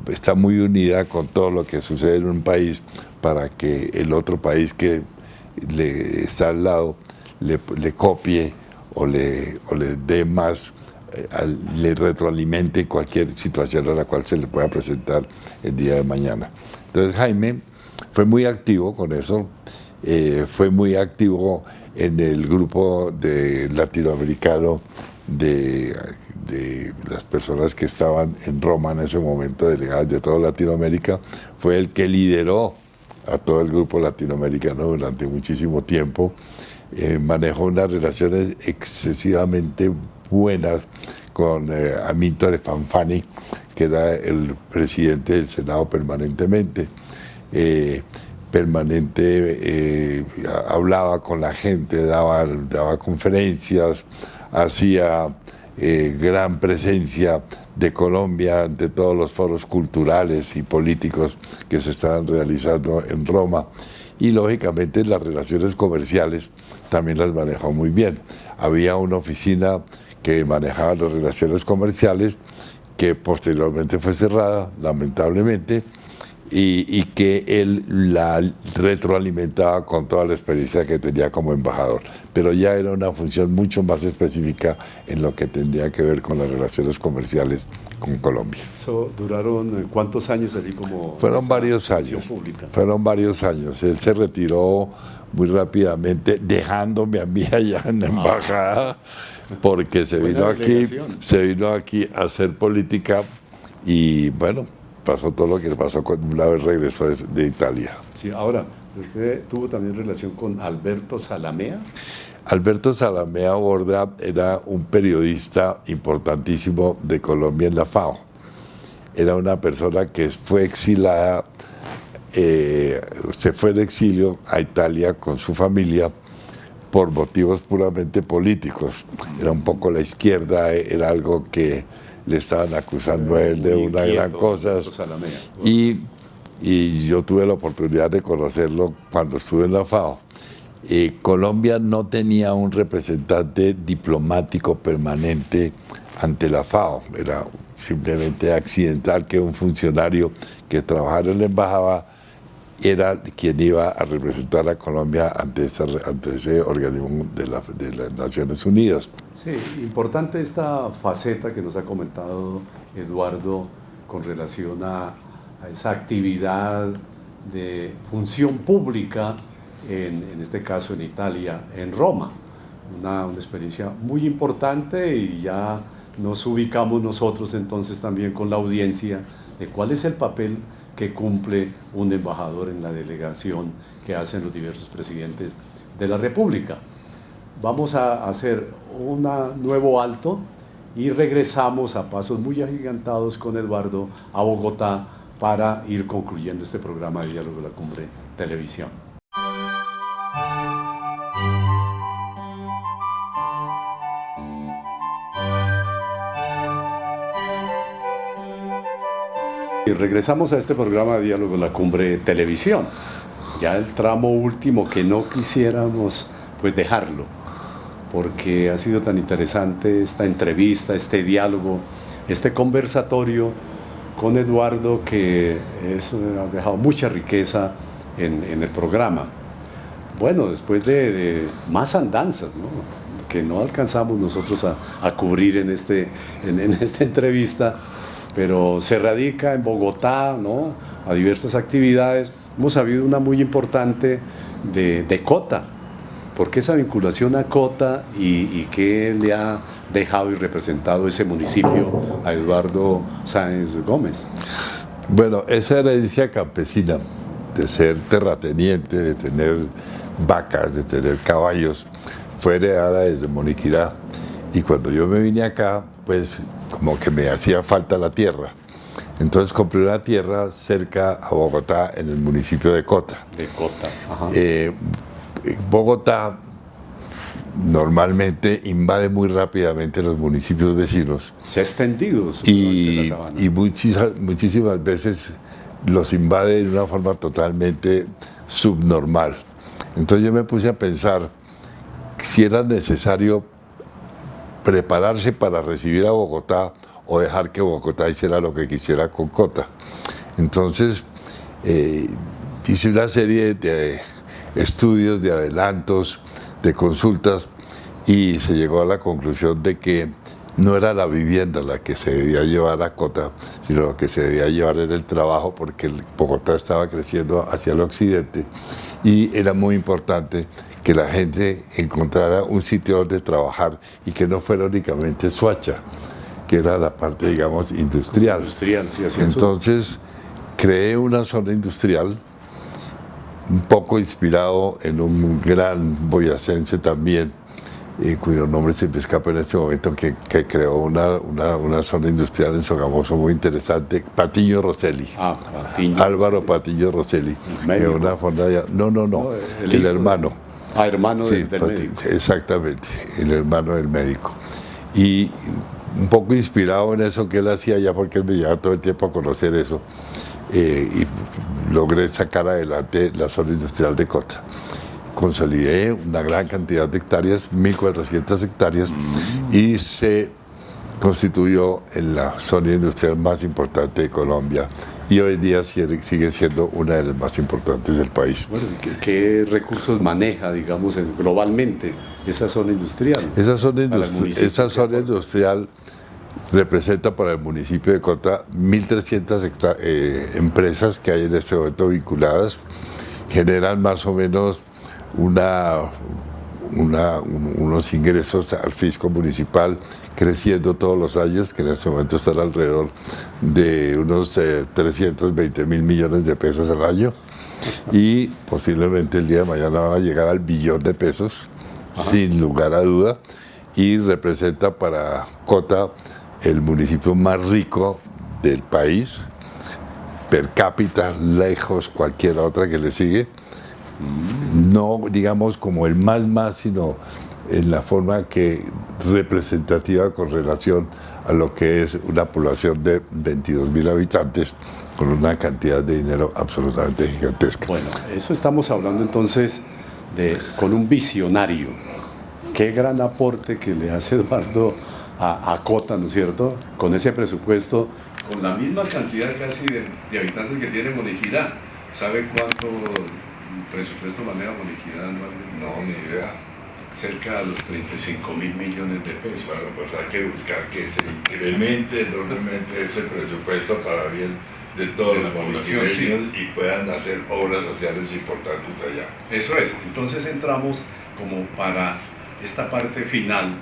está muy unida con todo lo que sucede en un país para que el otro país que le está al lado le copie o le dé más, le retroalimente cualquier situación a la cual se le pueda presentar el día de mañana. Entonces Jaime fue muy activo con eso, fue muy activo en el grupo latinoamericano de de las personas que estaban en Roma en ese momento, delegadas de toda Latinoamérica, fue el que lideró a todo el grupo latinoamericano durante muchísimo tiempo. Manejó unas relaciones excesivamente buenas con Amintore Fanfani, que era el presidente del Senado permanentemente. Hablaba con la gente, daba conferencias, hacía gran presencia de Colombia ante todos los foros culturales y políticos que se estaban realizando en Roma, y lógicamente las relaciones comerciales también las manejó muy bien. Había una oficina que manejaba las relaciones comerciales que posteriormente fue cerrada, lamentablemente, y que él la retroalimentaba con toda la experiencia que tenía como embajador. Pero ya era una función mucho más específica en lo que tendría que ver con las relaciones comerciales con Colombia. ¿Duraron cuántos años allí como Fueron varios años. Pública? Fueron varios años. Él se retiró muy rápidamente, dejándome a mí allá en la embajada, porque se vino aquí a hacer política y bueno, pasó todo lo que le pasó cuando una vez regresó de Italia. Sí, ahora, ¿usted tuvo también relación con Alberto Zalamea? Alberto Zalamea Borda era un periodista importantísimo de Colombia en la FAO. Era una persona que fue exilada, se fue de exilio a Italia con su familia por motivos puramente políticos. Era un poco la izquierda, era algo que le estaban acusando a él de una gran cosa. Y yo tuve la oportunidad de conocerlo cuando estuve en la FAO. Colombia no tenía un representante diplomático permanente ante la FAO. Era simplemente accidental que un funcionario que trabajara en la embajada era quien iba a representar a Colombia ante ese organismo de las Naciones Unidas. Sí, importante esta faceta que nos ha comentado Eduardo con relación a esa actividad de función pública, en este caso en Italia, en Roma. Una experiencia muy importante, y ya nos ubicamos nosotros entonces también con la audiencia de cuál es el papel que cumple un embajador en la delegación que hacen los diversos presidentes de la República. Vamos a hacer un nuevo alto y regresamos a pasos muy agigantados con Eduardo a Bogotá para ir concluyendo este programa de Diálogo de la Cumbre Televisión. Y regresamos a este programa de Diálogo de la Cumbre Televisión. Ya el tramo último que no quisiéramos pues dejarlo, porque ha sido tan interesante esta entrevista, este diálogo, este conversatorio con Eduardo, que ha dejado mucha riqueza en el programa. Bueno, después de más andanzas, ¿no?, que no alcanzamos nosotros a cubrir en esta entrevista, pero se radica en Bogotá, ¿no?, a diversas actividades. Hemos sabido una muy importante de Cota. ¿Por qué esa vinculación a Cota y qué le ha dejado y representado ese municipio a Eduardo Sáenz Gómez? Bueno, esa herencia campesina de ser terrateniente, de tener vacas, de tener caballos, fue heredada desde Moniquirá. Y cuando yo me vine acá, pues como que me hacía falta la tierra. Entonces compré una tierra cerca a Bogotá, en el municipio de Cota. De Cota, ajá. Bogotá normalmente invade muy rápidamente los municipios vecinos. Se ha extendido y la sabana. Y muchísimas veces los invade de una forma totalmente subnormal. Entonces yo me puse a pensar si era necesario prepararse para recibir a Bogotá o dejar que Bogotá hiciera lo que quisiera con Cota. Entonces hice una serie de estudios, de adelantos, de consultas, y se llegó a la conclusión de que no era la vivienda la que se debía llevar a Cota, sino lo que se debía llevar era el trabajo, porque Bogotá estaba creciendo hacia el occidente y era muy importante que la gente encontrara un sitio donde trabajar y que no fuera únicamente Soacha. que era la parte, digamos, industrial. Industrial, sí, hacia el sur. Entonces, creé una zona industrial un poco inspirado en un gran boyacense también, cuyo nombre se me escapa en este momento, que creó una zona industrial en Sogamoso muy interesante, Patiño Rosselli. Patiño. Álvaro Patiño Rosselli. Que una fonda no, el hermano. Hermano Sí, del médico. exactamente, el hermano del médico. Y un poco inspirado en eso que él hacía ya, porque él me llevaba todo el tiempo a conocer eso, y logré sacar adelante la zona industrial de Cota. Consolidé una gran cantidad de hectáreas, 1.400 hectáreas, y se constituyó en la zona industrial más importante de Colombia, y hoy en día sigue siendo una de las más importantes del país. Bueno, ¿qué recursos maneja, digamos, globalmente esa zona industrial? Esa zona industrial representa para el municipio de Cota 1.300 empresas que hay en este momento vinculadas, generan más o menos unos ingresos al fisco municipal creciendo todos los años, que en este momento están alrededor de unos 320.000 millones de pesos al año, y posiblemente el día de mañana van a llegar al billón de pesos, sin lugar a duda, y representa para Cota el municipio más rico del país, per cápita, lejos cualquier otra que le sigue. No digamos como el más, sino en la forma que representativa con relación a lo que es una población de 22.000 habitantes con una cantidad de dinero absolutamente gigantesca. Bueno, eso estamos hablando entonces con un visionario. Qué gran aporte que le hace Eduardo a Cota, ¿no es cierto? Con ese presupuesto, con la misma cantidad casi de habitantes que tiene Moniquirá. ¿Sabe cuánto presupuesto maneja Moniquirá anualmente? No, ni idea. Cerca de los 35.000 millones de pesos. Bueno, pues hay que buscar que se incremente enormemente ese presupuesto para bien de todos De la los población, moniquireños, y puedan hacer obras sociales importantes allá. Eso es. Entonces entramos como para esta parte final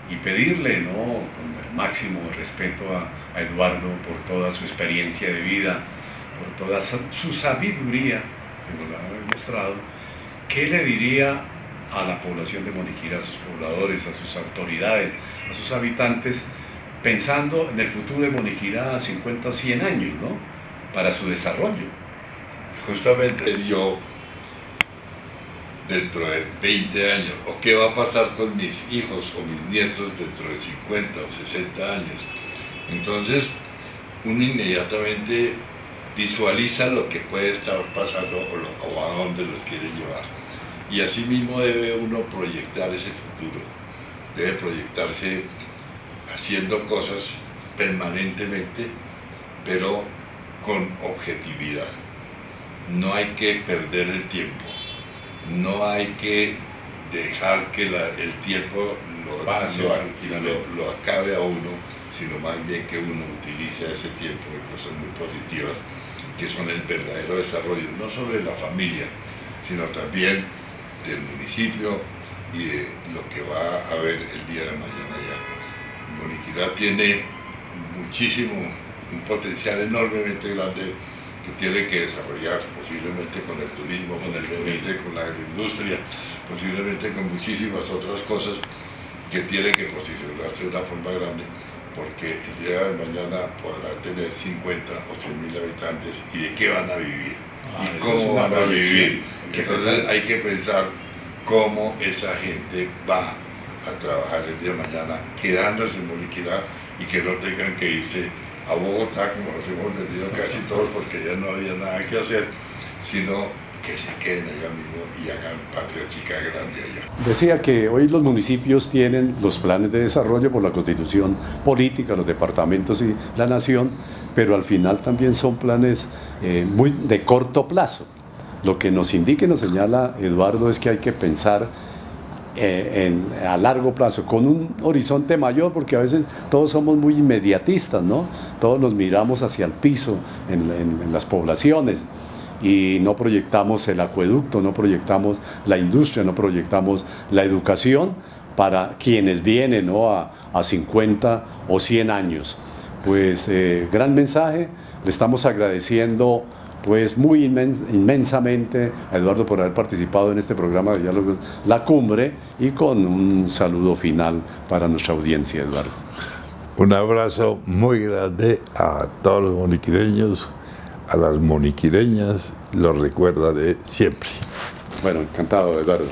y pedirle, ¿no?, con el máximo respeto a Eduardo por toda su experiencia de vida, por toda su sabiduría, que nos la ha demostrado. ¿Qué le diría a la población de Moniquirá, a sus pobladores, a sus autoridades, a sus habitantes, pensando en el futuro de Moniquirá a 50 o 100 años, ¿no?, para su desarrollo? Justamente yo, dentro de 20 años, o qué va a pasar con mis hijos o mis nietos dentro de 50 o 60 años. Entonces, uno inmediatamente visualiza lo que puede estar pasando o a dónde los quiere llevar. Y así mismo debe uno proyectar ese futuro. Debe proyectarse haciendo cosas permanentemente, pero con objetividad. No hay que perder el tiempo. No hay que dejar que el tiempo lo acabe a uno, sino más bien que uno utilice ese tiempo de cosas muy positivas, que son el verdadero desarrollo, no solo de la familia, sino también del municipio y de lo que va a haber el día de mañana ya. Moniquirá tiene un potencial enormemente grande que tiene que desarrollar, posiblemente con el turismo, posiblemente con la agroindustria, posiblemente con muchísimas otras cosas que tiene que posicionarse de una forma grande, porque el día de mañana podrá tener 50 o 100.000 habitantes, y de qué van a vivir y cómo van a vivir. Entonces hay que pensar cómo esa gente va a trabajar el día de mañana, quedándose en Moniquirá, y que no tengan que irse a Bogotá, como nos hemos vendido casi todos, porque ya no había nada que hacer, sino que se queden allá mismo y hagan patria chica grande allá. Decía que hoy los municipios tienen los planes de desarrollo por la constitución política, los departamentos y la nación, pero al final también son planes muy de corto plazo. Lo que nos indica y nos señala Eduardo es que hay que pensar a largo plazo, con un horizonte mayor, porque a veces todos somos muy inmediatistas, ¿no? Todos nos miramos hacia el piso en las poblaciones, y no proyectamos el acueducto, no proyectamos la industria, no proyectamos la educación, para quienes vienen, ¿no?, a 50 o 100 años. Pues gran mensaje, le estamos agradeciendo pues muy inmensamente a Eduardo por haber participado en este programa de Diálogos La Cumbre, y con un saludo final para nuestra audiencia, Eduardo. Un abrazo muy grande a todos los moniquireños, a las moniquireñas, los recuerdaré siempre. Bueno, encantado, Eduardo.